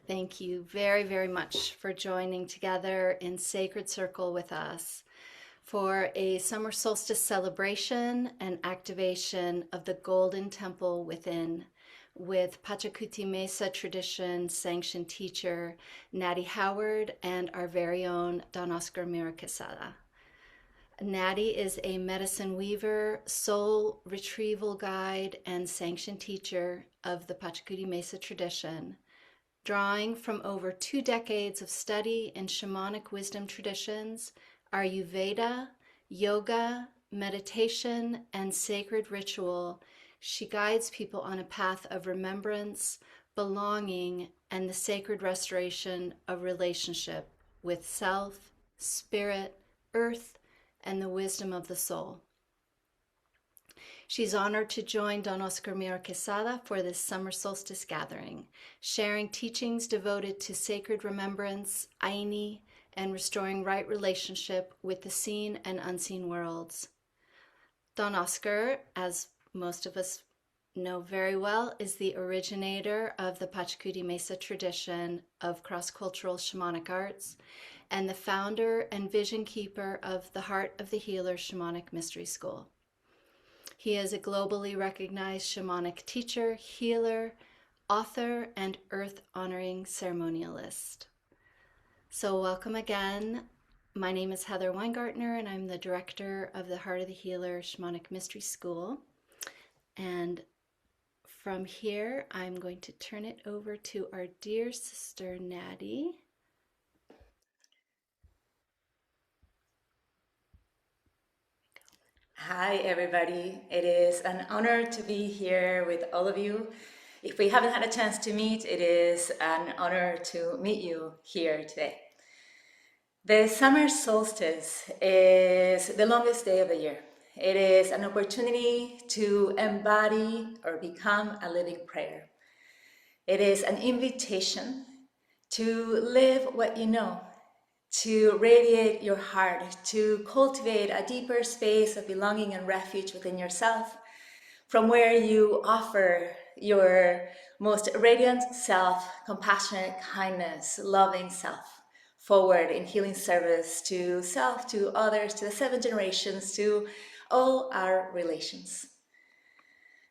Thank you very, very much for joining together in Sacred Circle with us for a summer solstice celebration and activation of the Golden Temple within with Pachacuti Mesa tradition sanctioned teacher Naty Howard and our very own Don Oscar Miro-Quesada. Naty is a medicine weaver, soul retrieval guide, and sanctioned teacher of the Pachacuti Mesa tradition, drawing from over 2 decades of study in shamanic wisdom traditions, Ayurveda, yoga, meditation, and sacred ritual. She guides people on a path of remembrance, belonging, and the sacred restoration of relationship with self, spirit, earth, and the wisdom of the soul. She's honored to join Don Oscar Miro-Quesada for this summer solstice gathering, sharing teachings devoted to sacred remembrance, Aini, and restoring right relationship with the seen and unseen worlds. Don Oscar, as most of us know very well, is the originator of the Pachacuti Mesa tradition of cross-cultural shamanic arts and the founder and vision keeper of the Heart of the Healer Shamanic Mystery School. He is a globally recognized shamanic teacher, healer, author, and earth-honoring ceremonialist. So welcome again. My name is Heather Weingartner, and I'm the director of the Heart of the Healer Shamanic Mystery School. And from here, I'm going to turn it over to our dear sister, Naty. Hi, everybody. It is an honor to be here with all of you. If we haven't had a chance to meet, it is an honor to meet you here today. The summer solstice is the longest day of the year. It is an opportunity to embody or become a living prayer. It is an invitation to live what you know, to radiate your heart, to cultivate a deeper space of belonging and refuge within yourself, from where you offer your most radiant self, compassionate kindness, loving self, forward in healing service to self, to others, to the 7 generations, to all our relations.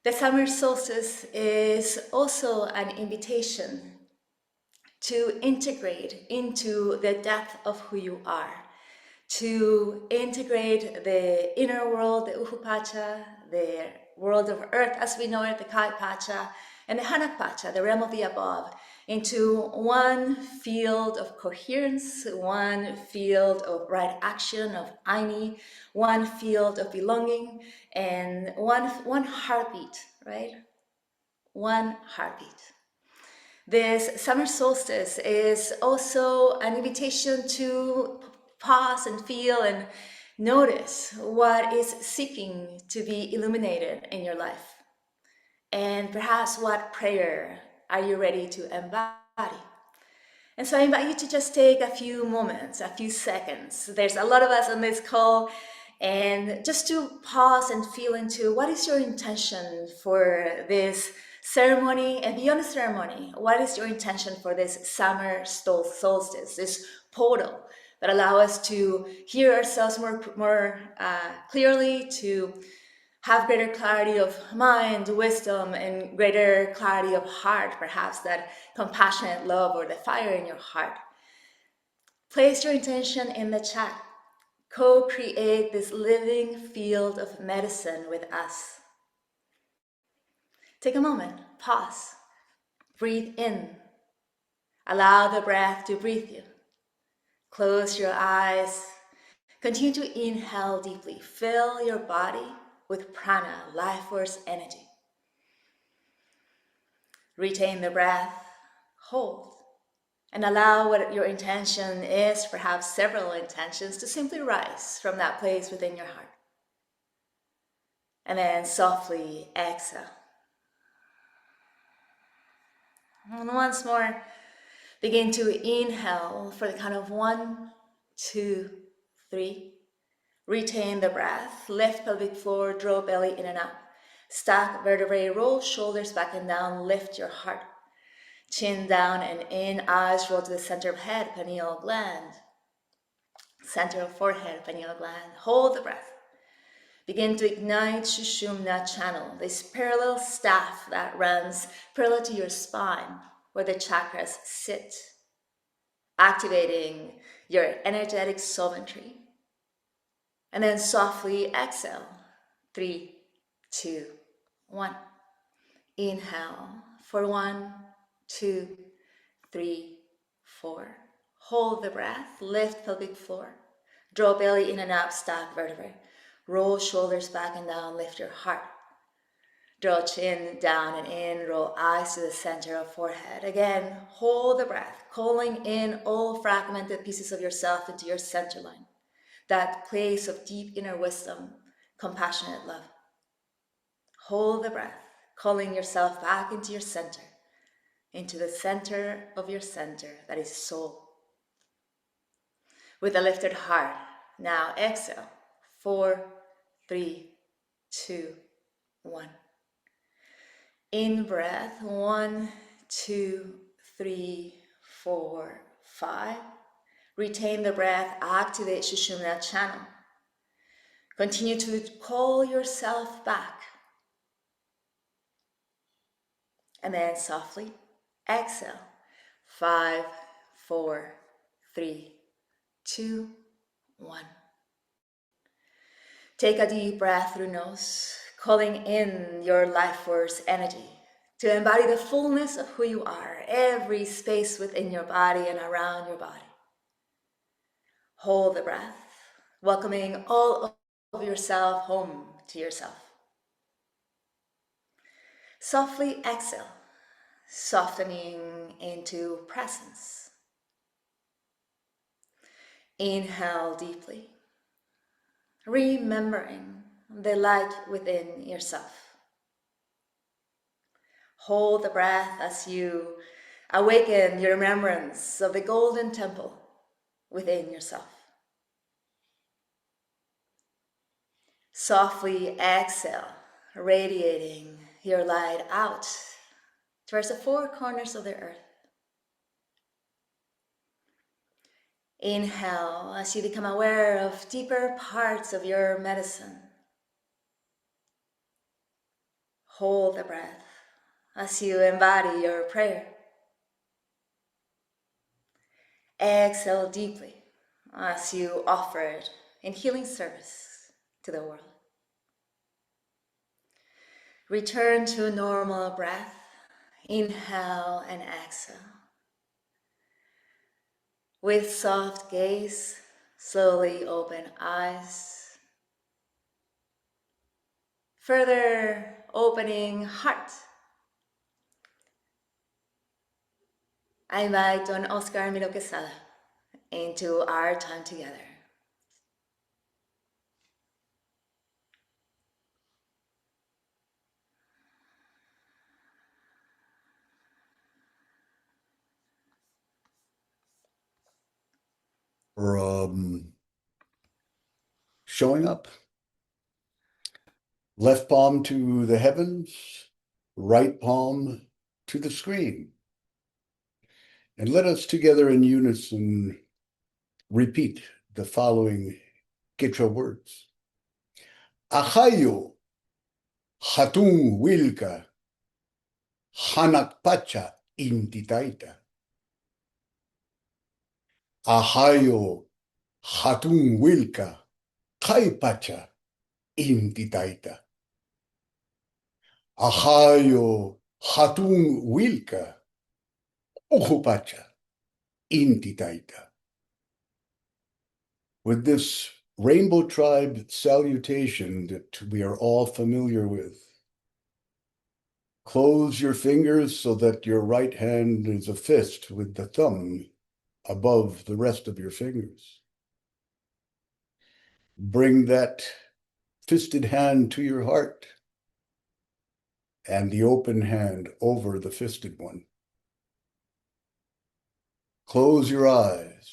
The summer solstice is also an invitation to integrate into the depth of who you are, to integrate the inner world, the Uhupacha, the world of earth as we know it, the Kai Pacha, and the Hanak Pacha, the realm of the above, into one field of coherence, one field of right action, of Aini, one field of belonging, and one heartbeat, right? One heartbeat. This summer solstice is also an invitation to pause and feel and notice what is seeking to be illuminated in your life. And perhaps what prayer are you ready to embody? And so I invite you to just take a few moments, a few seconds. There's a lot of us on this call, and just to pause and feel into what is your intention for this ceremony, and beyond the ceremony, what is your intention for this summer solstice, this portal that allow us to hear ourselves more clearly, to have greater clarity of mind, wisdom, and greater clarity of heart, perhaps that compassionate love or the fire in your heart. Place your intention in the chat. Co-create this living field of medicine with us. Take a moment, pause, breathe in. Allow the breath to breathe you. Close your eyes. Continue to inhale deeply. Fill your body with prana, life force energy. Retain the breath, hold, and allow what your intention is, perhaps several intentions, to simply rise from that place within your heart. And then softly exhale. And once more, begin to inhale for the count of 1, 2, 3. Retain the breath, lift pelvic floor, draw belly in and up. Stack vertebrae, roll shoulders back and down, lift your heart. Chin down and in, eyes roll to the center of head, pineal gland. Center of forehead, pineal gland. Hold the breath. Begin to ignite Sushumna channel, this parallel staff that runs parallel to your spine, where the chakras sit, activating your energetic sovereignty. And then softly exhale. 3, 2, 1. Inhale for 1, 2, 3, 4. Hold the breath, lift pelvic floor. Draw belly in and up, stack vertebrae. Roll shoulders back and down, lift your heart. Draw chin down and in, roll eyes to the center of forehead. Again, hold the breath, calling in all fragmented pieces of yourself into your center line. That place of deep inner wisdom, compassionate love. Hold the breath, calling yourself back into your center, into the center of your center, that is soul. With a lifted heart, now exhale. 4, 3, 2, 1. In breath, 1, 2, 3, 4, 5. Retain the breath, activate Sushumna channel. Continue to call yourself back. And then softly exhale. 5, 4, 3, 2, 1. Take a deep breath through nose, calling in your life force energy to embody the fullness of who you are, every space within your body and around your body. Hold the breath, welcoming all of yourself home to yourself. Softly exhale, softening into presence. Inhale deeply, remembering the light within yourself. Hold the breath as you awaken your remembrance of the golden temple within yourself. Softly exhale, radiating your light out towards the four corners of the earth. Inhale as you become aware of deeper parts of your medicine. Hold the breath as you embody your prayer. Exhale deeply as you offer it in healing service to the world. Return to normal breath. Inhale and exhale. With soft gaze, slowly open eyes. Further opening heart. I invite Don Oscar Miro-Quesada into our time together. For showing up. Left palm to the heavens, right palm to the screen. And let us together in unison repeat the following Quechua words. Ahayo hatun wilka hanakpacha intitaita. Ahayo hatun wilka kaipacha intitaita. Ahayo hatun wilka uhupacha intitaita. With this Rainbow Tribe salutation that we are all familiar with, close your fingers so that your right hand is a fist with the thumb above the rest of your fingers. Bring that fisted hand to your heart and the open hand over the fisted one. Close your eyes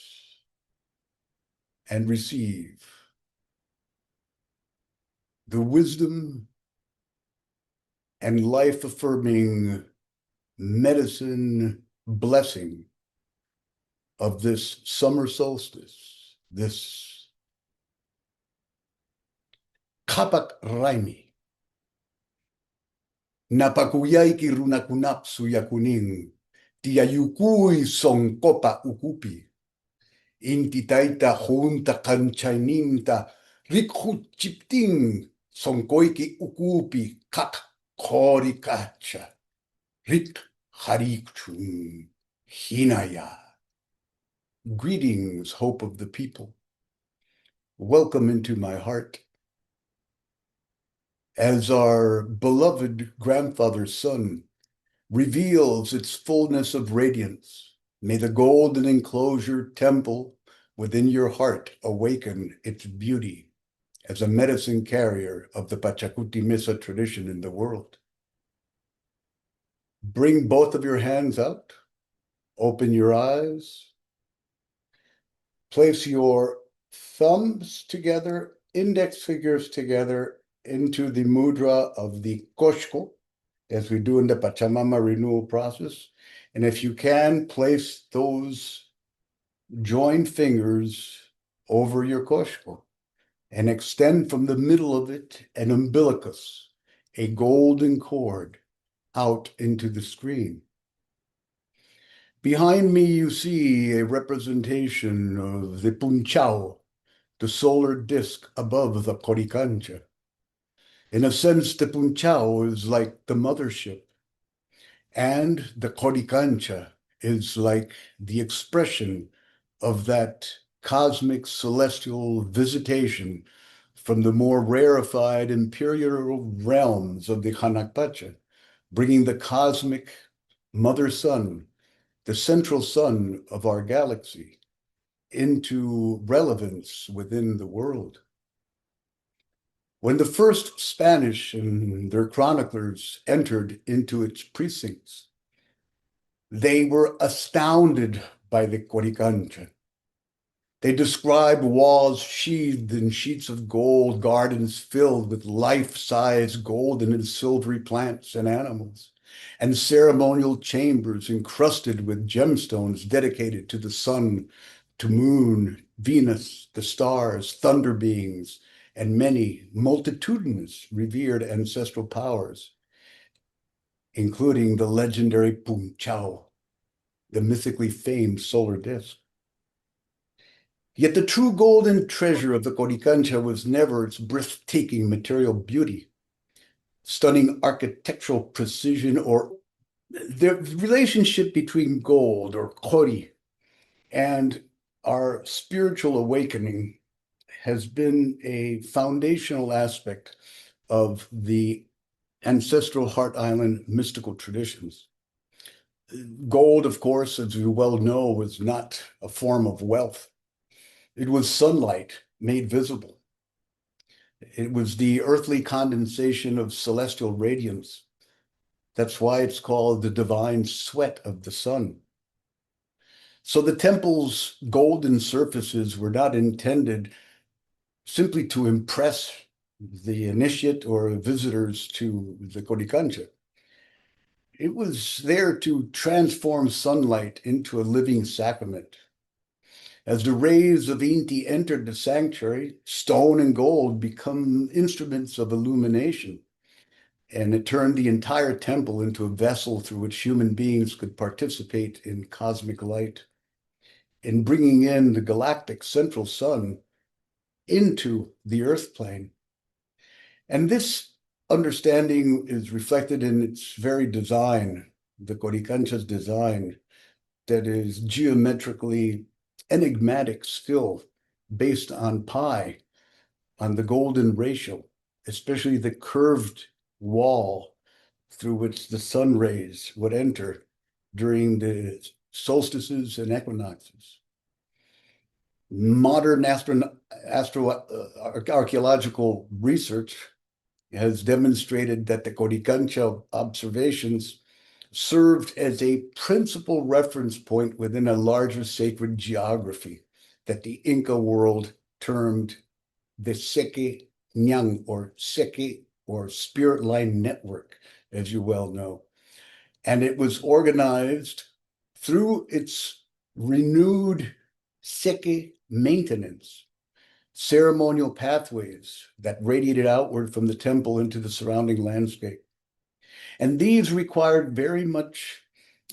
and receive the wisdom and life-affirming medicine blessing of this summer solstice, this kapak raimi, napakuyay ki runakunap suyakuning, tiyayukui song kopa ukupi, inti taita junta kanchaininta, rikhut chipting song koiki ukupi, kak Qoricancha, rik harikchun, hinaya. Greetings, hope of the people. Welcome into my heart. As our beloved grandfather's sun reveals its fullness of radiance, may the golden enclosure temple within your heart awaken its beauty as a medicine carrier of the Pachacuti Misa tradition in the world. Bring both of your hands out, open your eyes, place your thumbs together, index fingers together into the mudra of the koshko, as we do in the Pachamama renewal process. And if you can, place those joined fingers over your koshko and extend from the middle of it an umbilicus, a golden cord, out into the screen. Behind me, you see a representation of the punchao, the solar disk above the Qoricancha. In a sense, the punchao is like the mothership, and the Qoricancha is like the expression of that cosmic celestial visitation from the more rarefied imperial realms of the Hanakpacha, bringing the cosmic mother sun, the central sun of our galaxy, into relevance within the world. When the first Spanish and their chroniclers entered into its precincts, they were astounded by the Qoricancha. They described walls sheathed in sheets of gold, gardens filled with life-size golden and silvery plants and animals, and ceremonial chambers encrusted with gemstones dedicated to the sun, to moon, Venus, the stars, thunder beings, and many multitudinous revered ancestral powers, including the legendary Punchao, the mythically famed solar disk. Yet the true golden treasure of the Qoricancha was never its breathtaking material beauty, stunning architectural precision, or the relationship between gold or Qori and our spiritual awakening has been a foundational aspect of the ancestral Heart Island mystical traditions. Gold, of course, as you well know, was not a form of wealth. It was sunlight made visible. It was the earthly condensation of celestial radiance. That's why it's called the divine sweat of the sun. So the temple's golden surfaces were not intended simply to impress the initiate or visitors to the Qoricancha. It was there to transform sunlight into a living sacrament. As the rays of Inti entered the sanctuary, stone and gold become instruments of illumination, and it turned the entire temple into a vessel through which human beings could participate in cosmic light, in bringing in the galactic central sun into the earth plane. And this understanding is reflected in its very design, the Qoricancha's design, that is geometrically enigmatic still, based on pi, on the golden ratio, especially the curved wall through which the sun rays would enter during the solstices and equinoxes. Modern archaeological research has demonstrated that the Qoricancha observations served as a principal reference point within a larger sacred geography that the Inca world termed the Seke Nyang, or Seke, or spirit line network, as you well know. And it was organized through its renewed seke maintenance, ceremonial pathways that radiated outward from the temple into the surrounding landscape. And these required very much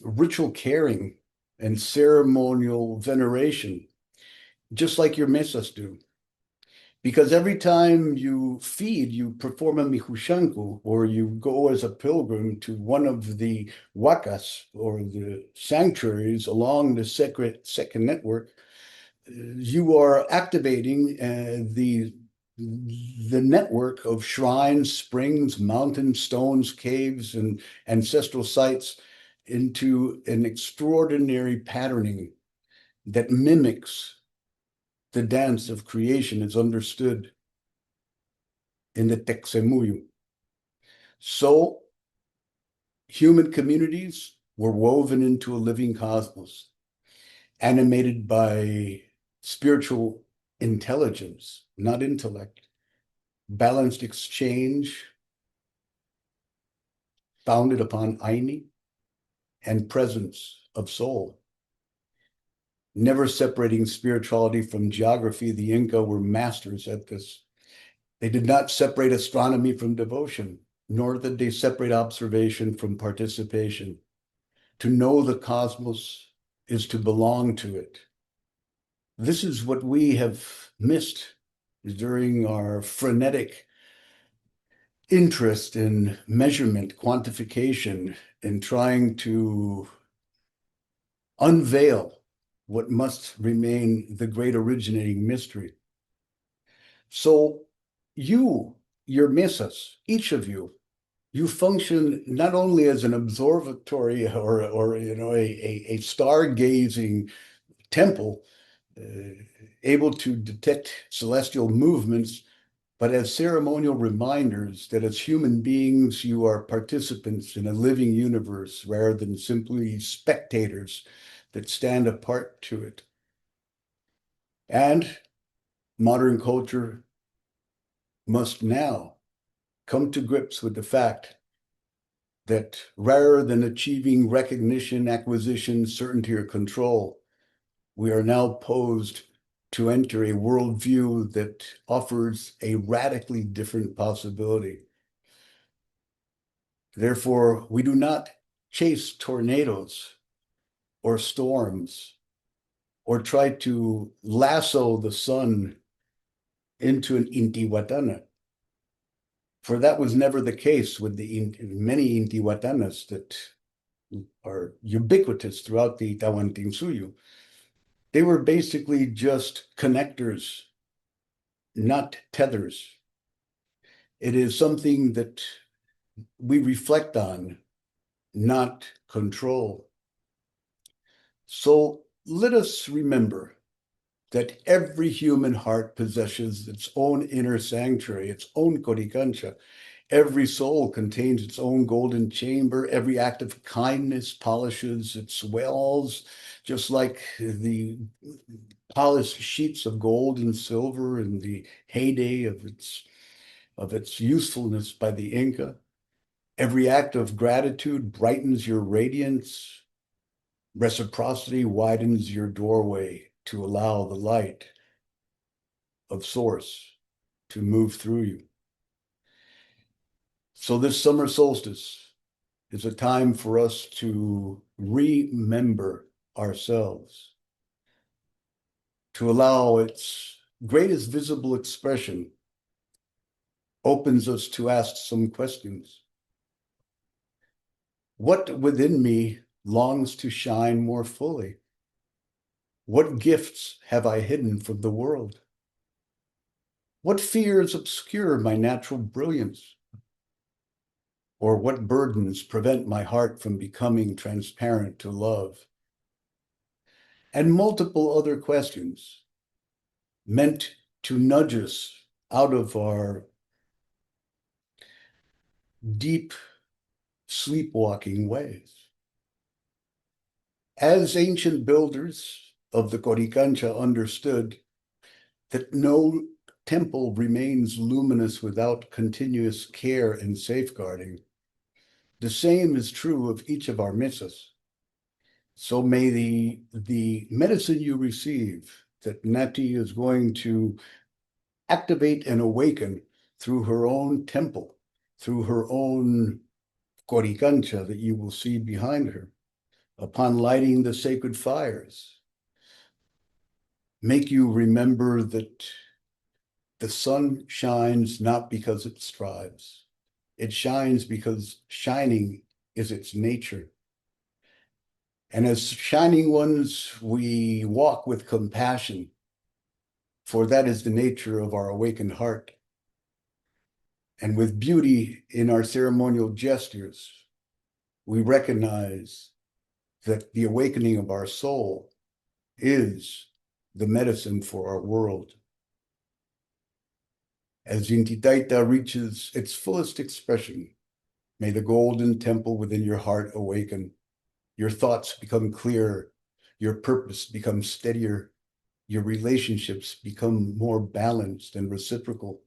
ritual caring and ceremonial veneration, just like your mesas do. Because every time you feed, you perform a mihushanku, or you go as a pilgrim to one of the wakas, or the sanctuaries along the second network, you are activating the network of shrines, springs, mountains, stones, caves, and ancestral sites into an extraordinary patterning that mimics the dance of creation as understood in the Texemuyu. So human communities were woven into a living cosmos, animated by spiritual intelligence, not intellect, balanced exchange founded upon Aini and presence of soul. Never separating spirituality from geography, the Inca were masters at this. They did not separate astronomy from devotion, nor did they separate observation from participation. To know the cosmos is to belong to it. This is what we have missed during our frenetic interest in measurement, quantification, and trying to unveil what must remain the great originating mystery. So you, your mesas, each of you function not only as an observatory or a stargazing temple, able to detect celestial movements, but as ceremonial reminders that as human beings, you are participants in a living universe rather than simply spectators that stand apart to it. And modern culture must now come to grips with the fact that rather than achieving recognition, acquisition, certainty, or control, we are now posed to enter a worldview that offers a radically different possibility. Therefore, we do not chase tornadoes or storms or try to lasso the sun into an intihuatana. For that was never the case with the many intihuatanas that are ubiquitous throughout the Tawantinsuyu. They were basically just connectors, not tethers. It is something that we reflect on, not control. So let us remember that every human heart possesses its own inner sanctuary, its own Qoricancha. Every soul contains its own golden chamber. Every act of kindness polishes its walls, just like the polished sheets of gold and silver in the heyday of its usefulness by the Inca. Every act of gratitude brightens your radiance. Reciprocity widens your doorway to allow the light of Source to move through you. So this summer solstice is a time for us to remember ourselves, to allow its greatest visible expression opens us to ask some questions. What within me longs to shine more fully? What gifts have I hidden from the world? What fears obscure my natural brilliance? Or what burdens prevent my heart from becoming transparent to love? And multiple other questions meant to nudge us out of our deep sleepwalking ways. As ancient builders of the Qoricancha understood that no temple remains luminous without continuous care and safeguarding, the same is true of each of our mesas. So may the medicine you receive, that Naty is going to activate and awaken through her own temple, through her own Qoricancha that you will see behind her, upon lighting the sacred fires, make you remember that the sun shines not because it strives. It shines because shining is its nature. And as shining ones, we walk with compassion, for that is the nature of our awakened heart. And with beauty in our ceremonial gestures, we recognize that the awakening of our soul is the medicine for our world. As Intitaita reaches its fullest expression, may the golden temple within your heart awaken. Your thoughts become clearer, your purpose becomes steadier, your relationships become more balanced and reciprocal,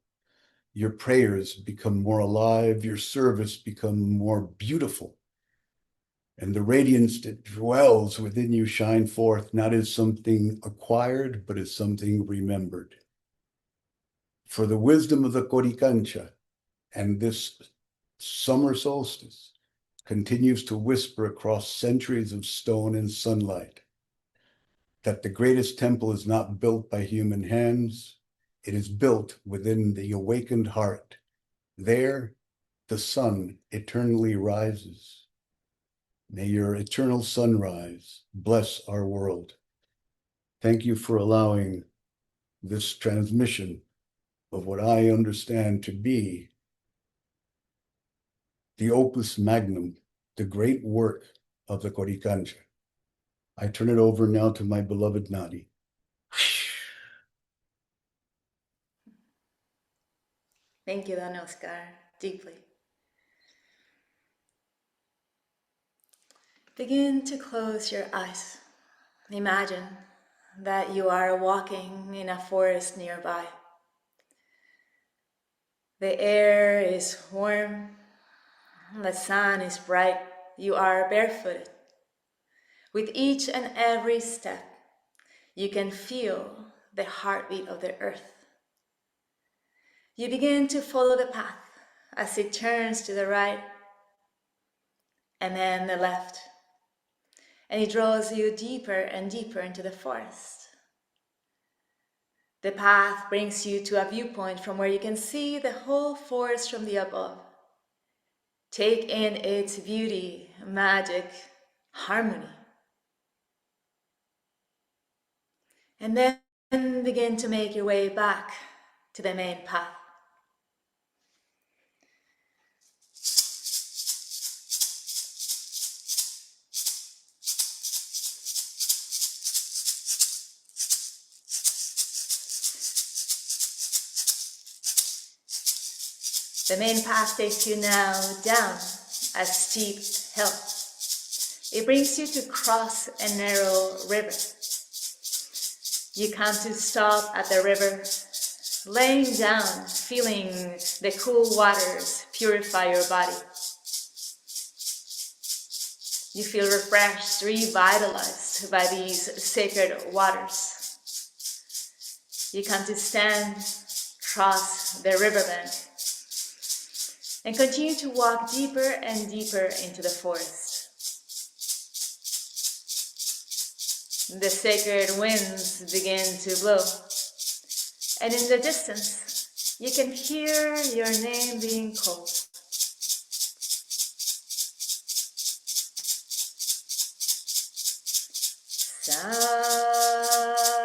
your prayers become more alive, your service become more beautiful, and the radiance that dwells within you shine forth, not as something acquired, but as something remembered. For the wisdom of the Qoricancha and this summer solstice continues to whisper across centuries of stone and sunlight that the greatest temple is not built by human hands, it is built within the awakened heart. There, the sun eternally rises. May your eternal sunrise bless our world. Thank you for allowing this transmission of what I understand to be the opus magnum, the great work of the Qoricancha. I turn it over now to my beloved Naty. Thank you, Don Oscar, deeply. Begin to close your eyes. Imagine that you are walking in a forest nearby. The air is warm, the sun is bright, you are barefooted. With each and every step, you can feel the heartbeat of the earth. You begin to follow the path as it turns to the right and then the left, and it draws you deeper and deeper into the forest. The path brings you to a viewpoint from where you can see the whole forest from the above. Take in its beauty, magic, harmony. And then begin to make your way back to the main path. The main path takes you now down a steep hill. It brings you to cross a narrow river. You come to stop at the river, laying down, feeling the cool waters purify your body. You feel refreshed, revitalized by these sacred waters. You come to stand, cross the riverbank, and continue to walk deeper and deeper into the forest. The sacred winds begin to blow, and in the distance, you can hear your name being called.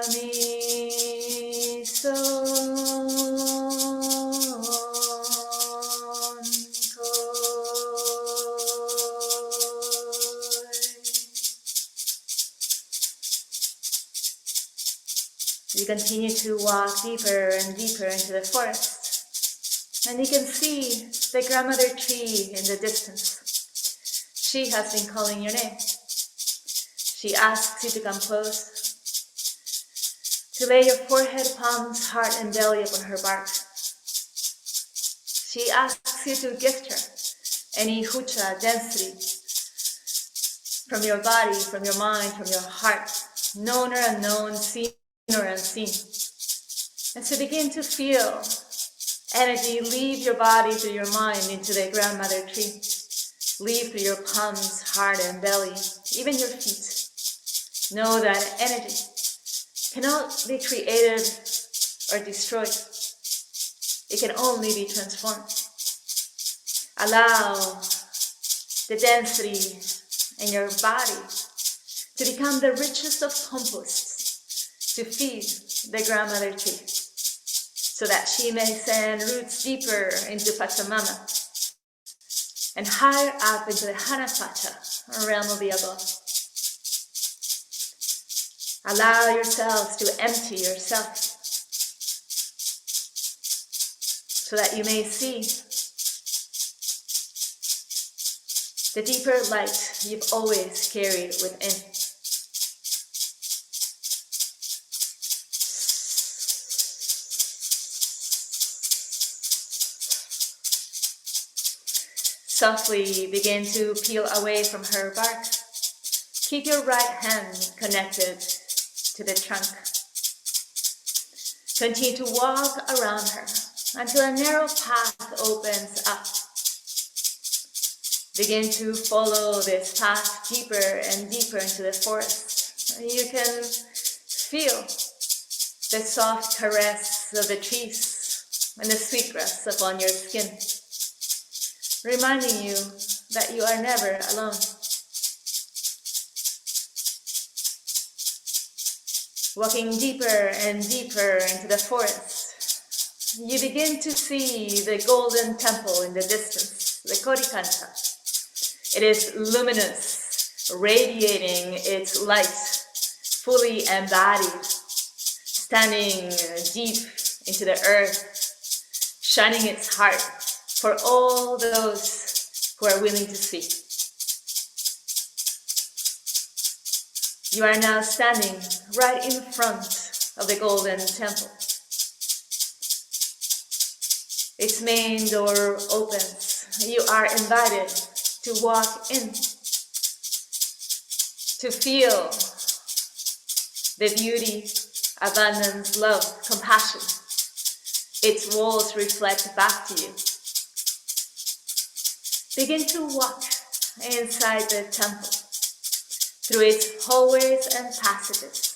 Sami son You continue to walk deeper and deeper into the forest, and you can see the grandmother tree in the distance. She has been calling your name. She asks you to come close, to lay your forehead, palms, heart, and belly upon her bark. She asks you to gift her any hucha density from your body, from your mind, from your heart, known or unknown, seen or unseen. And so begin to feel energy leave your body through your mind into the grandmother tree. Leave through your palms, heart, and belly, even your feet. Know that energy cannot be created or destroyed. It can only be transformed. Allow the density in your body to become the richest of composts to feed the grandmother tree, so that she may send roots deeper into Pachamama and higher up into the Hanapacha, realm of the above. Allow yourselves to empty yourself so that you may see the deeper light you've always carried within. Softly begin to peel away from her bark. Keep your right hand connected to the trunk. Continue to walk around her until a narrow path opens up. Begin to follow this path deeper and deeper into the forest. You can feel the soft caress of the trees and the sweetgrass upon your skin, reminding you that you are never alone. Walking deeper and deeper into the forest, you begin to see the golden temple in the distance, the Qoricancha. It is luminous, radiating its light, fully embodied, standing deep into the earth, shining its heart for all those who are willing to see. You are now standing right in front of the golden temple. Its main door opens. You are invited to walk in, to feel the beauty, abundance, love, compassion. Its walls reflect back to you. Begin to walk inside the temple, through its hallways and passages,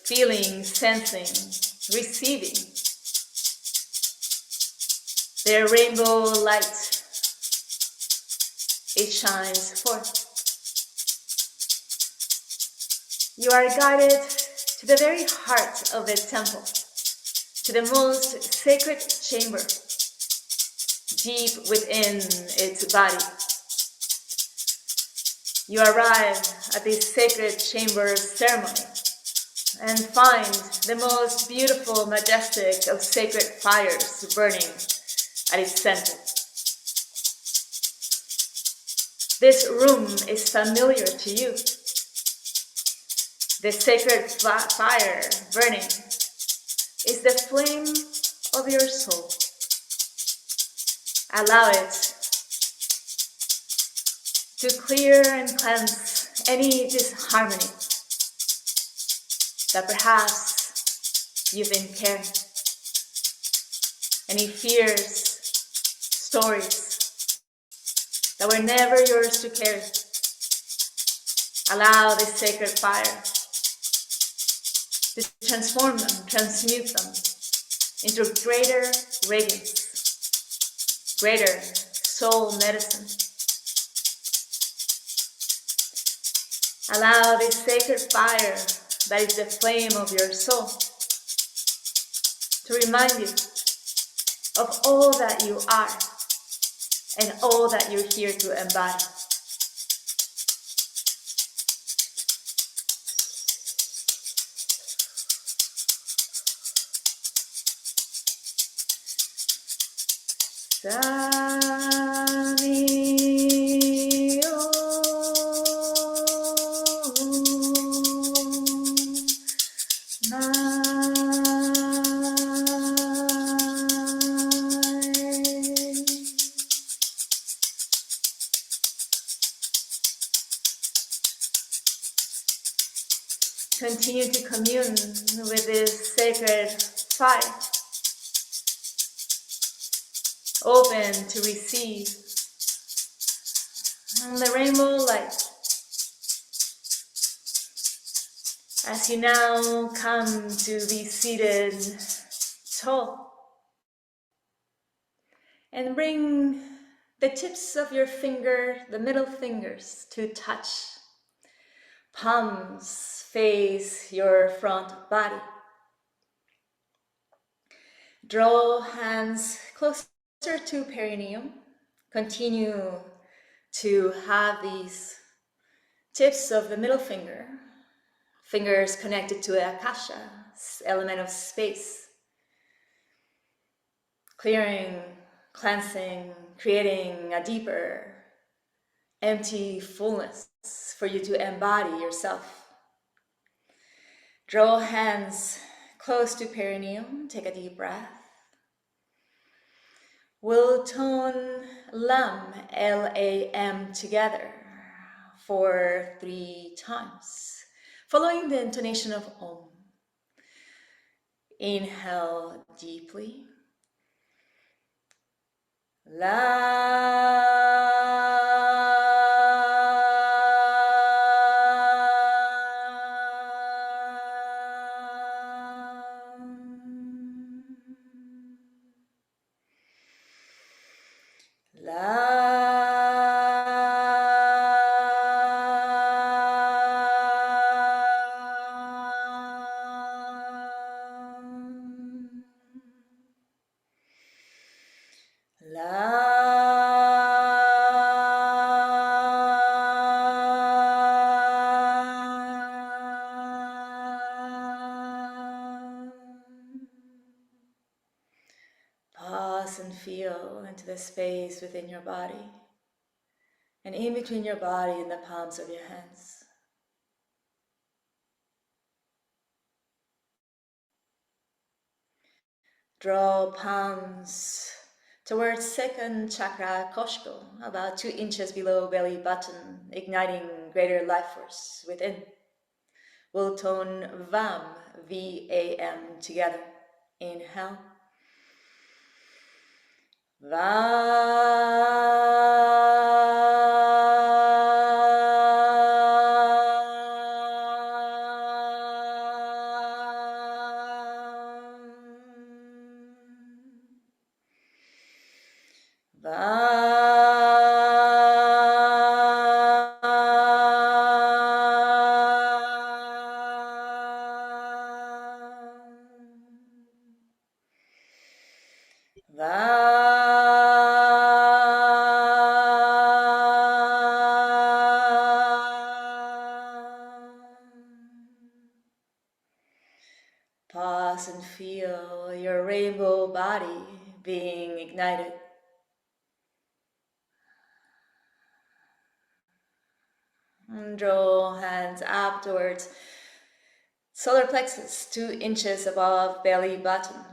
feeling, sensing, receiving their rainbow light. It shines forth. You are guided to the very heart of the temple, to the most sacred chamber, deep within its body. You arrive at this sacred chamber ceremony and find the most beautiful, majestic of sacred fires burning at its center. This room is familiar to you. The sacred fire burning is the flame of your soul. Allow it to clear and cleanse any disharmony that perhaps you've been carrying, any fears, stories that were never yours to carry. Allow this sacred fire to transform them, transmute them into greater radiance, greater soul medicine. Allow this sacred fire that is the flame of your soul to remind you of all that you are and all that you're here to embody. Continue to commune with this sacred fire, open to receive the rainbow light. As you now come to be seated tall, and bring the tips of your finger, the middle fingers, to touch. Palms face your front body. Draw hands closer to perineum. Continue to have these tips of the middle finger, fingers connected to the akasha, element of space, clearing, cleansing, creating a deeper, empty fullness for you to embody yourself. Draw hands close to perineum. Take a deep breath. We'll tone LAM, L-A-M, together for 3 times, following the intonation of Om. Inhale deeply. LAM. Pause and feel into the space within your body and in between your body and the palms of your hands. Draw palms towards second chakra koshko, about 2 inches below belly button, igniting greater life force within. We'll tone VAM, V-A-M, together. Inhale. Pause and feel your rainbow body being ignited. And draw hands up towards solar plexus, 2 inches above belly button.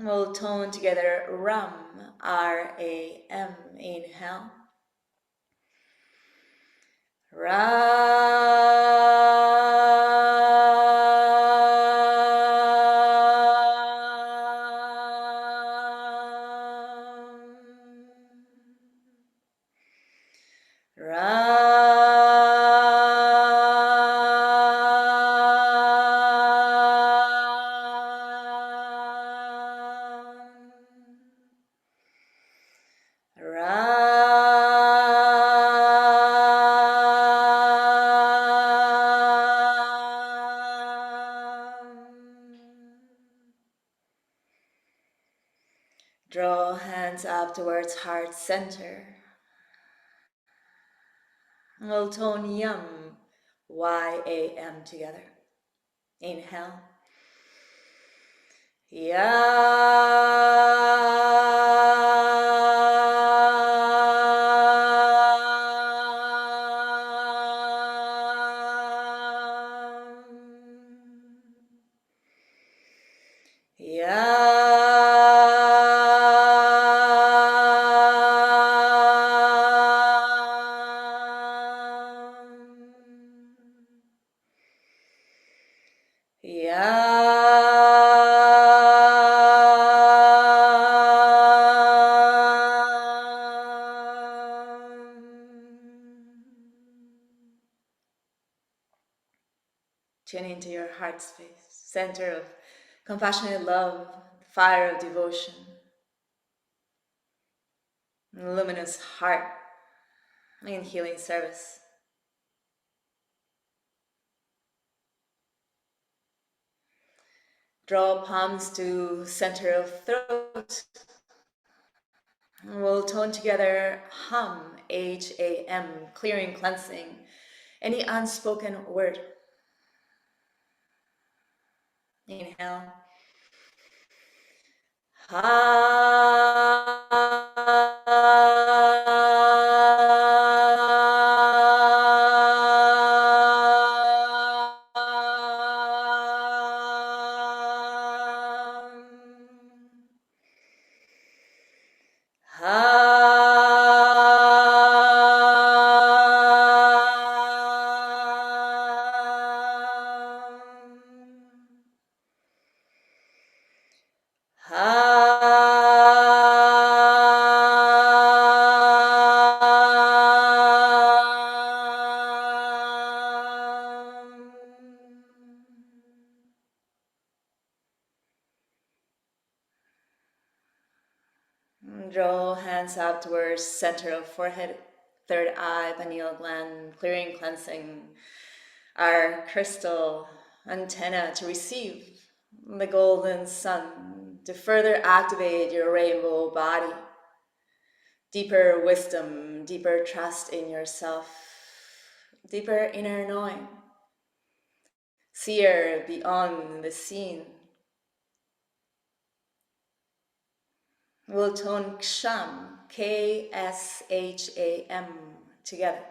We'll tone together RAM, R-A-M. Inhale. Draw hands up towards heart center. We'll tone YAM, Y-A-M, together. Inhale. Tune into your heart space, center of compassionate love, fire of devotion, luminous heart in healing service. Draw palms to center of throat. We'll tone together hum, H-A-M, clearing, cleansing, any unspoken word. Inhale. Draw hands up towards center of forehead, third eye, pineal gland, clearing, cleansing our crystal antenna to receive the golden sun, to further activate your rainbow body. Deeper wisdom, deeper trust in yourself, deeper inner knowing. Seer beyond the seen. We'll tone Ksham, K-S-H-A-M, together.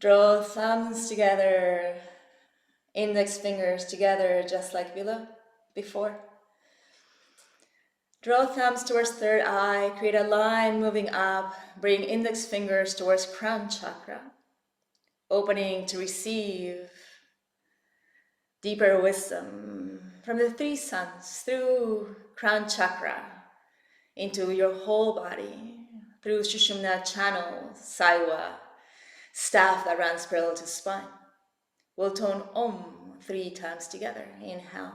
Draw thumbs together, index fingers together, just like before. Draw thumbs towards third eye, create a line moving up, bring index fingers towards crown chakra, opening to receive deeper wisdom from the three suns through crown chakra into your whole body, through Sushumna channel, Saiwa, staff that runs parallel to spine. We'll tone Om 3 times together. Inhale.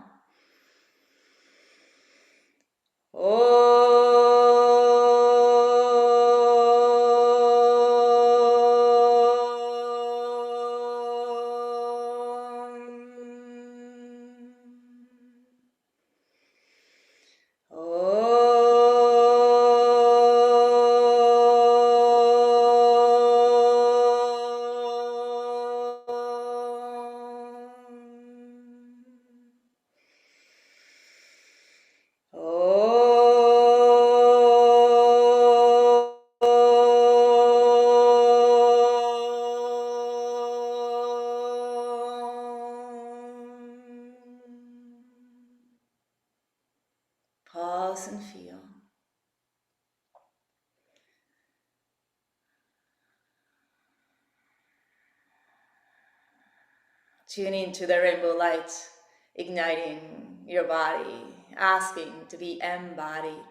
Pause and feel. Tune into the rainbow light, igniting your body, asking to be embodied.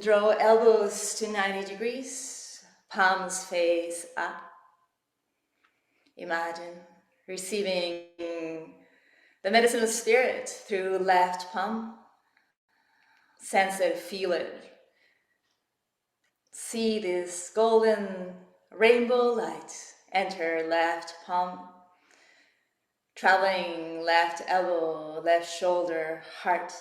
Draw elbows to 90 degrees, palms face up. Imagine receiving the medicine of spirit through left palm. Sense it, feel it. See this golden rainbow light enter left palm, traveling left elbow, left shoulder, heart,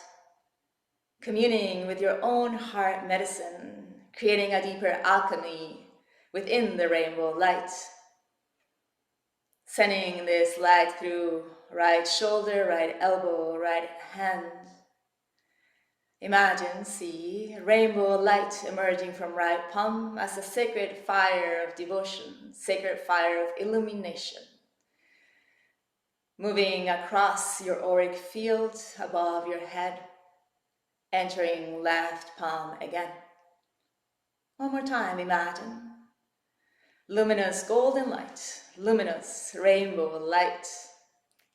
communing with your own heart medicine, creating a deeper alchemy within the rainbow light, Sending this light through right shoulder, right elbow, right hand. Imagine, see, rainbow light emerging from right palm as a sacred fire of devotion, sacred fire of illumination. Moving across your auric field above your head, entering left palm again. One more time, imagine. Luminous golden light, luminous rainbow light,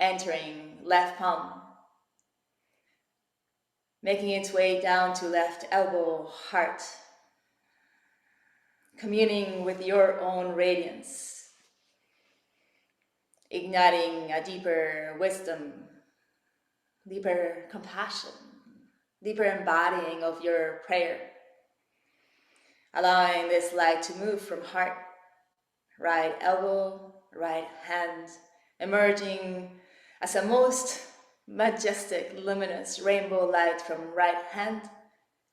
entering left palm, making its way down to left elbow, heart, communing with your own radiance, igniting a deeper wisdom, deeper compassion, deeper embodying of your prayer, allowing this light to move from heart, right elbow, right hand, emerging as a most majestic, luminous rainbow light from right hand,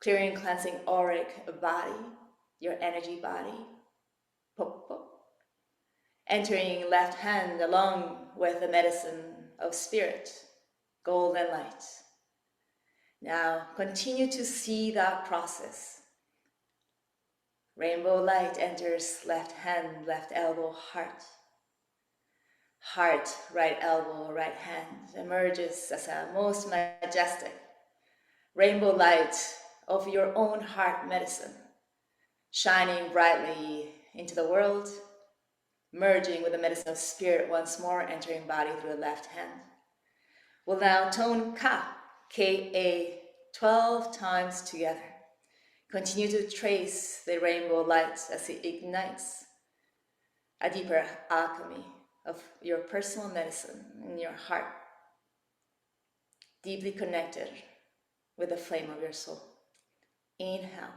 clearing, cleansing auric body, your energy body. Pop, pop. Entering left hand along with the medicine of spirit, golden light. Now continue to see that process. Rainbow light enters left hand, left elbow, heart. Heart, right elbow, right hand emerges as a most majestic rainbow light of your own heart medicine, shining brightly into the world, merging with the medicine of spirit once more, entering body through the left hand. We'll now tone Ka, K-A, 12 times together. Continue to trace the rainbow light as it ignites a deeper alchemy of your personal medicine in your heart, deeply connected with the flame of your soul. Inhale.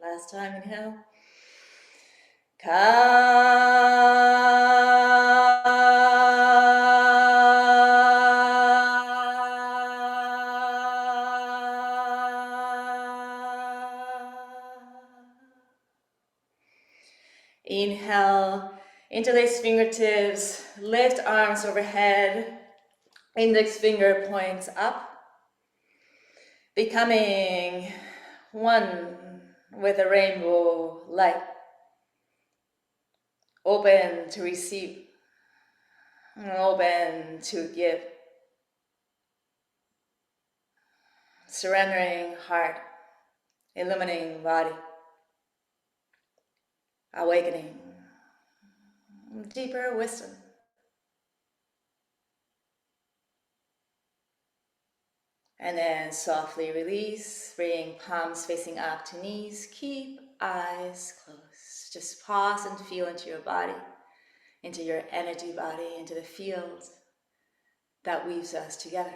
Last time, inhale. Inhale, interlace fingertips, lift arms overhead, index finger points up, becoming one with the rainbow light, open to receive, and open to give. surrendering heart, illuminating body, awakening deeper wisdom. And then softly release, bring palms facing up to knees. Keep eyes closed. Just pause and feel into your body, into your energy body, into the field that weaves us together.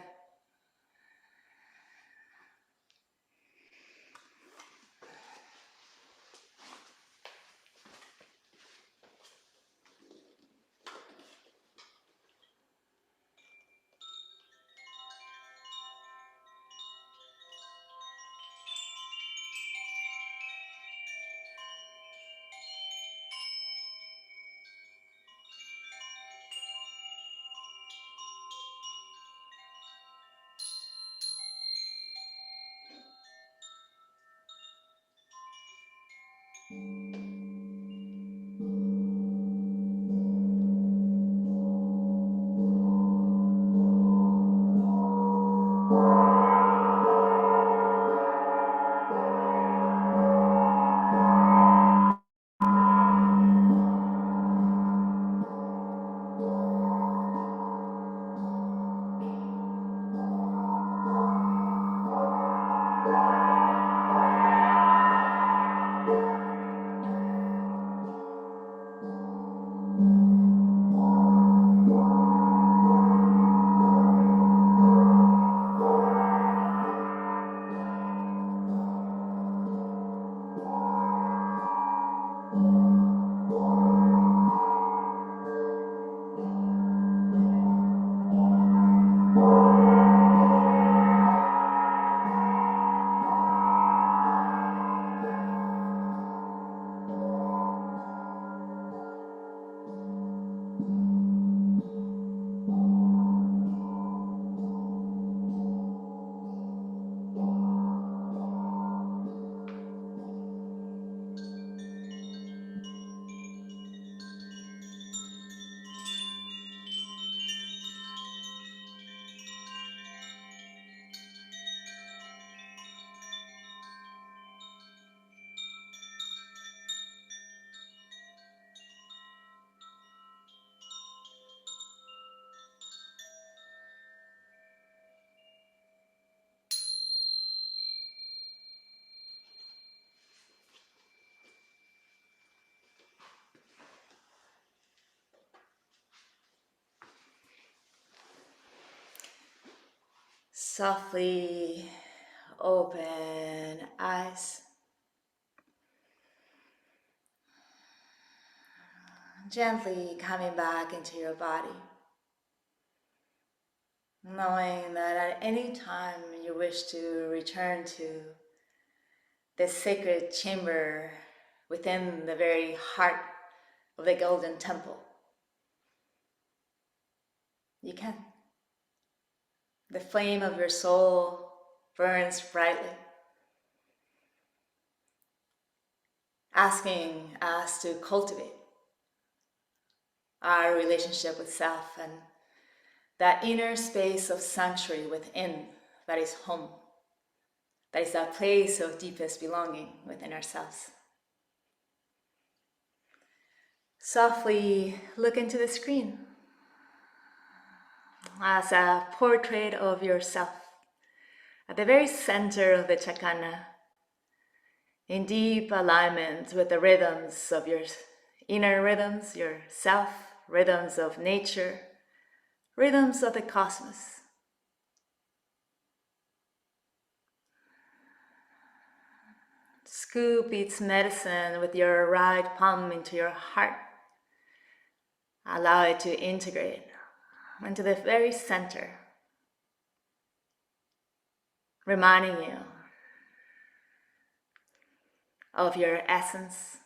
Softly open eyes. Gently coming back into your body. Knowing that at any time you wish to return to this sacred chamber within the very heart of the Golden Temple, you can. The flame of your soul burns brightly, asking us to cultivate our relationship with self and that inner space of sanctuary within that is home, that is that place of deepest belonging within ourselves. Softly look into the screen as a portrait of yourself at the very center of the Chakana, in deep alignment with the rhythms of your inner rhythms, your self, rhythms of nature, rhythms of the cosmos. Scoop its medicine with your right palm into your heart. Allow it to integrate into the very center, reminding you of your essence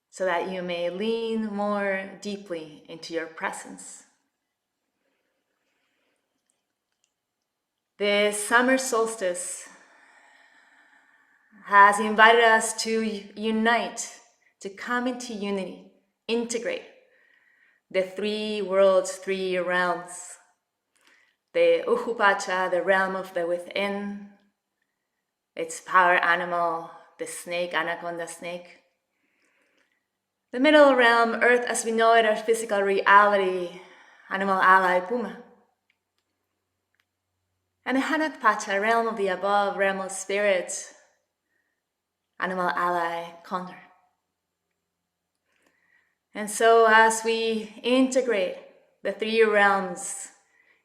so that you may lean more deeply into your presence. This summer solstice has invited us to unite, to come into unity, integrate the three worlds, three realms, the Uhupacha, the realm of the within, its power animal, the snake, anaconda snake. The middle realm, earth as we know it, our physical reality, animal ally, puma. And the Hanatpacha, realm of the above, realm of spirit, animal ally, condor. And so as we integrate the three realms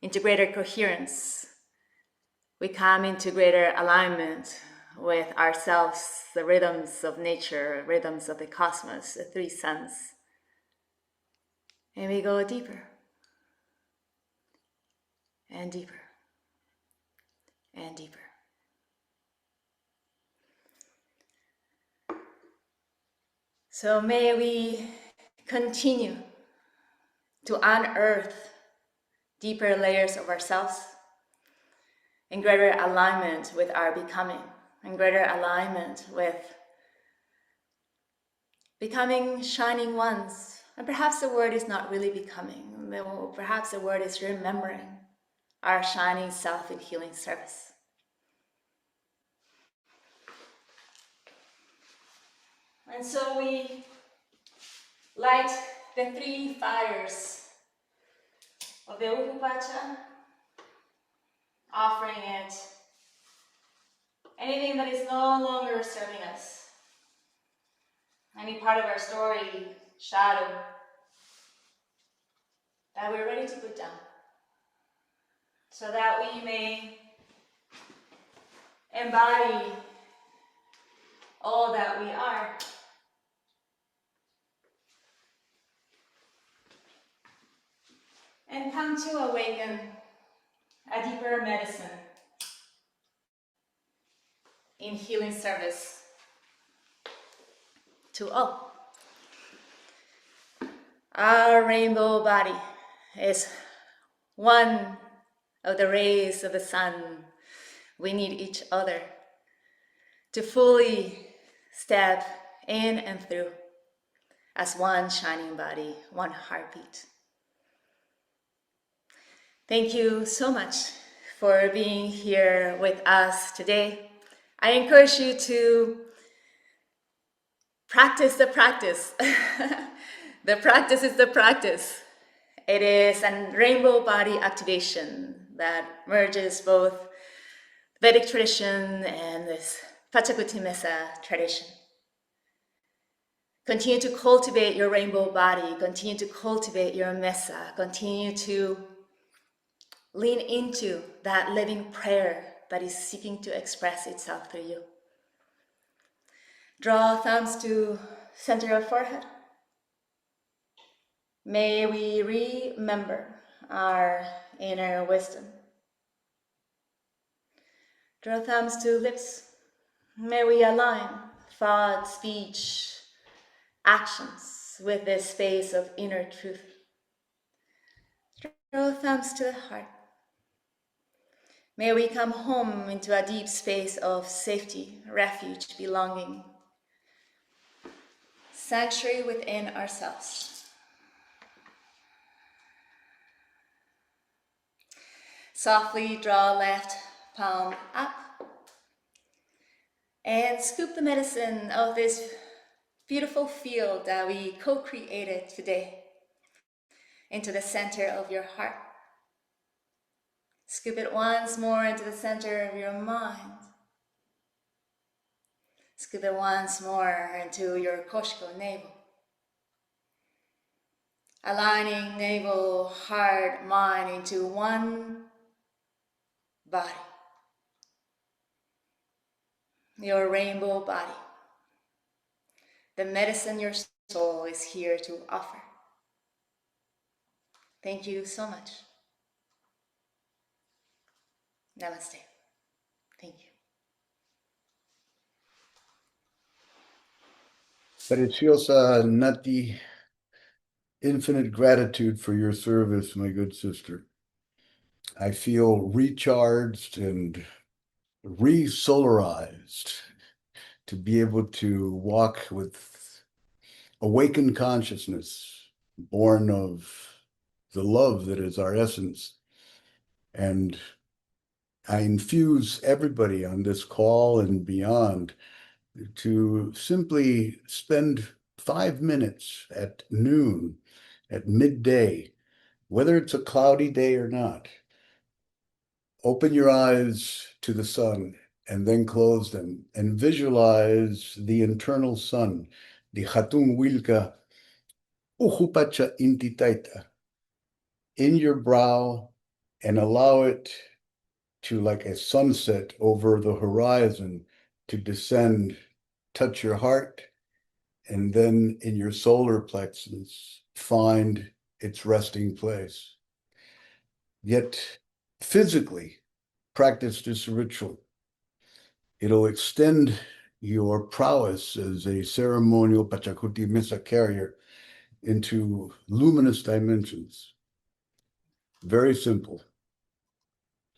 into greater coherence, we come into greater alignment with ourselves, the rhythms of nature, rhythms of the cosmos, the three suns. And we go deeper and deeper and deeper. So may we continue to unearth deeper layers of ourselves in greater alignment with our becoming, in greater alignment with becoming shining ones. And perhaps the word is not really becoming, perhaps the word is remembering our shining self in healing service. And so we light the three fires of the Uhupacha, offering it anything that is no longer serving us, any part of our story, shadow, that we're ready to put down, so that we may embody all that we are. And come to awaken a deeper medicine in healing service to all. Our rainbow body is one of the rays of the sun. We need each other to fully step in and through as one shining body, one heartbeat. Thank you so much for being here with us today. I encourage you to practice the practice. The practice is the practice. It is a rainbow body activation that merges both Vedic tradition and this Pachakuti Mesa tradition. Continue to cultivate your rainbow body, continue to cultivate your Mesa, continue to lean into that living prayer that is seeking to express itself through you. Draw thumbs to center of forehead. May we remember our inner wisdom. Draw thumbs to lips. May we align thought, speech, actions with this space of inner truth. Draw thumbs to the heart. May we come home into a deep space of safety, refuge, belonging, sanctuary within ourselves. Softly draw left palm up and scoop the medicine of this beautiful field that we co-created today into the center of your heart. Scoop it once more into the center of your mind. Scoop it once more into your koshiko navel. Aligning navel, heart, mind into one body. Your rainbow body. The medicine your soul is here to offer. Thank you so much. Namaste. Thank you. Preciosa Naty, infinite gratitude for your service, my good sister. I feel recharged and re-solarized to be able to walk with awakened consciousness, born of the love that is our essence, And I infuse everybody on this call and beyond to simply spend 5 minutes at noon, at midday, whether it's a cloudy day or not. Open your eyes to the sun and then close them and visualize the internal sun, the Hatun Wilka Uhupacha Intitaita, in your brow, and allow it to, like a sunset over the horizon, to descend, touch your heart, and then in your solar plexus, find its resting place. Yet physically, practice this ritual. It'll extend your prowess as a ceremonial Pachacuti Missa carrier into luminous dimensions. Very simple.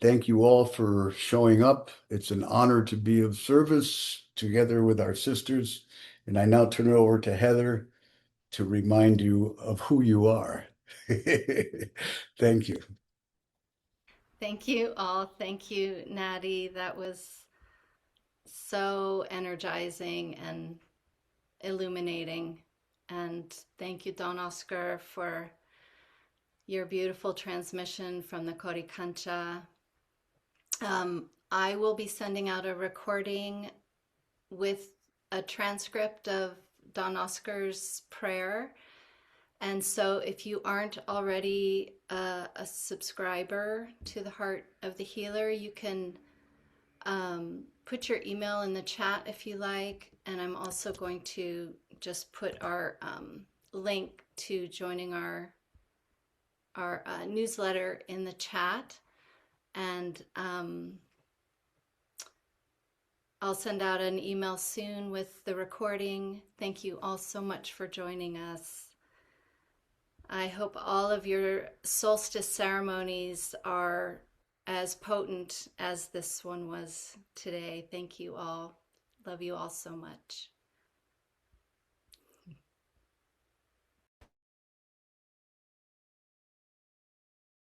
Thank you all for showing up. It's an honor to be of service together with our sisters. And I now turn it over to Heather to remind you of who you are. Thank you. Thank you all. Thank you, Naty. That was so energizing and illuminating. And thank you, Don Oscar, for your beautiful transmission from the Qoricancha. I will be sending out a recording with a transcript of Don Oscar's prayer. And so if you aren't already a subscriber to the Heart of the Healer, you can put your email in the chat if you like. And I'm also going to just put our link to joining our newsletter in the chat. And I'll send out an email soon with the recording. Thank you all so much for joining us. I hope all of your solstice ceremonies are as potent as this one was today. Thank you all. Love you all so much.